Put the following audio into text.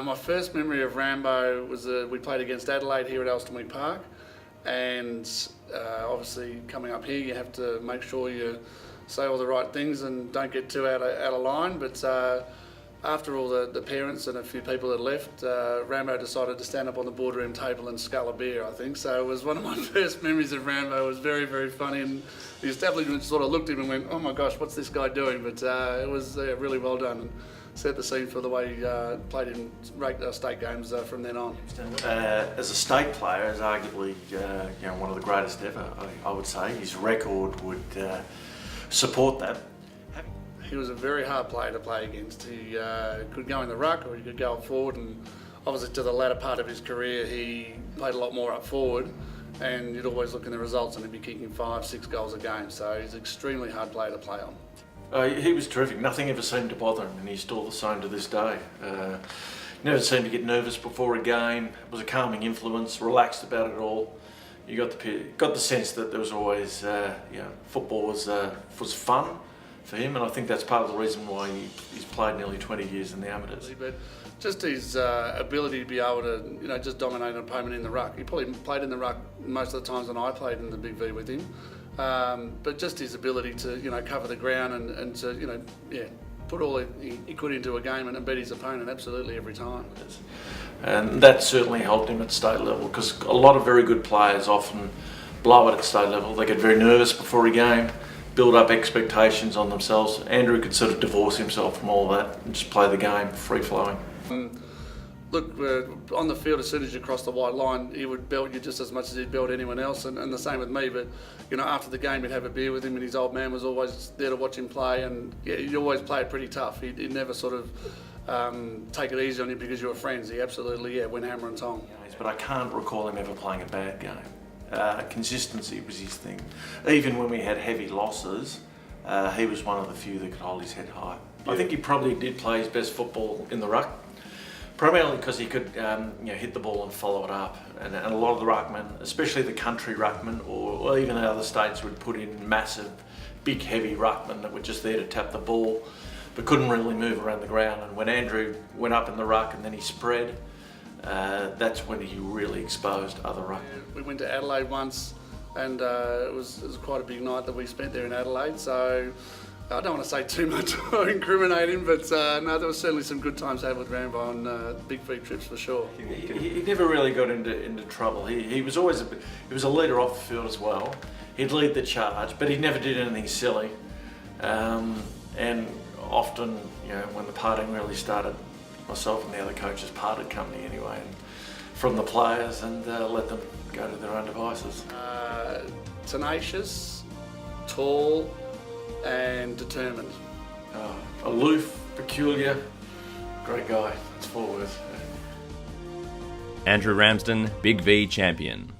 My first memory of Rambo was we played against Adelaide here at Alstonwick Park, and obviously coming up here you have to make sure you say all the right things and don't get too out of line, but after all the parents and a few people had left, Rambo decided to stand up on the boardroom table and scull a beer, I think. So it was one of my first memories of Rambo. It was very, very funny, and the establishment sort of looked at him and went, "Oh my gosh, what's this guy doing?" But it was really well done and set the scene for the way he played in state games from then on. As a state player, is arguably one of the greatest ever, I would say. His record would support that. He was a very hard player to play against. He could go in the ruck or he could go up forward, and obviously to the latter part of his career he played a lot more up forward, and you'd always look in the results and he'd be kicking 5-6 goals a game, so he's an extremely hard player to play on. He was terrific. Nothing ever seemed to bother him, and he's still the same to this day. Never seemed to get nervous before a game. Was a calming influence, relaxed about it all. You got the sense that there was always, football was fun for him, and I think that's part of the reason why he's played nearly 20 years in the amateurs. But just his ability to be able to, just dominate an opponent in the ruck. He probably played in the ruck most of the times when I played in the Big V with him. But just his ability to, cover the ground and to, put all he could into a game and beat his opponent absolutely every time. And that certainly helped him at state level, because a lot of very good players often blow it at state level. They get very nervous before a game, build up expectations on themselves. Andrew could sort of divorce himself from all that and just play the game free-flowing. Look, on the field, as soon as you cross the white line, he would belt you just as much as he'd belt anyone else, and the same with me. But after the game, he'd have a beer with him, and his old man was always there to watch him play. And he always played pretty tough. He'd never sort of take it easy on you because you were friends. He absolutely went hammer and tong. But I can't recall him ever playing a bad game. Consistency was his thing. Even when we had heavy losses, he was one of the few that could hold his head high. I think he probably did play his best football in the ruck. Primarily because he could hit the ball and follow it up, and a lot of the ruckmen, especially the country ruckmen or even the other states, would put in massive, big, heavy ruckmen that were just there to tap the ball but couldn't really move around the ground. And when Andrew went up in the ruck and then he spread, that's when he really exposed other ruckmen. We went to Adelaide once, and it was quite a big night that we spent there in Adelaide, so I don't want to say too much or incriminate him, but no, there was certainly some good times had with Rambo on big feed trips for sure. He never really got into trouble. He was always he was a leader off the field as well. He'd lead the charge, but he never did anything silly. And often, when the partying really started, myself and the other coaches parted company anyway, and from the players, and let them go to their own devices. Tenacious, tall, and determined. Aloof, peculiar, great guy. That's 4 words. Andrew Ramsden, Big V champion.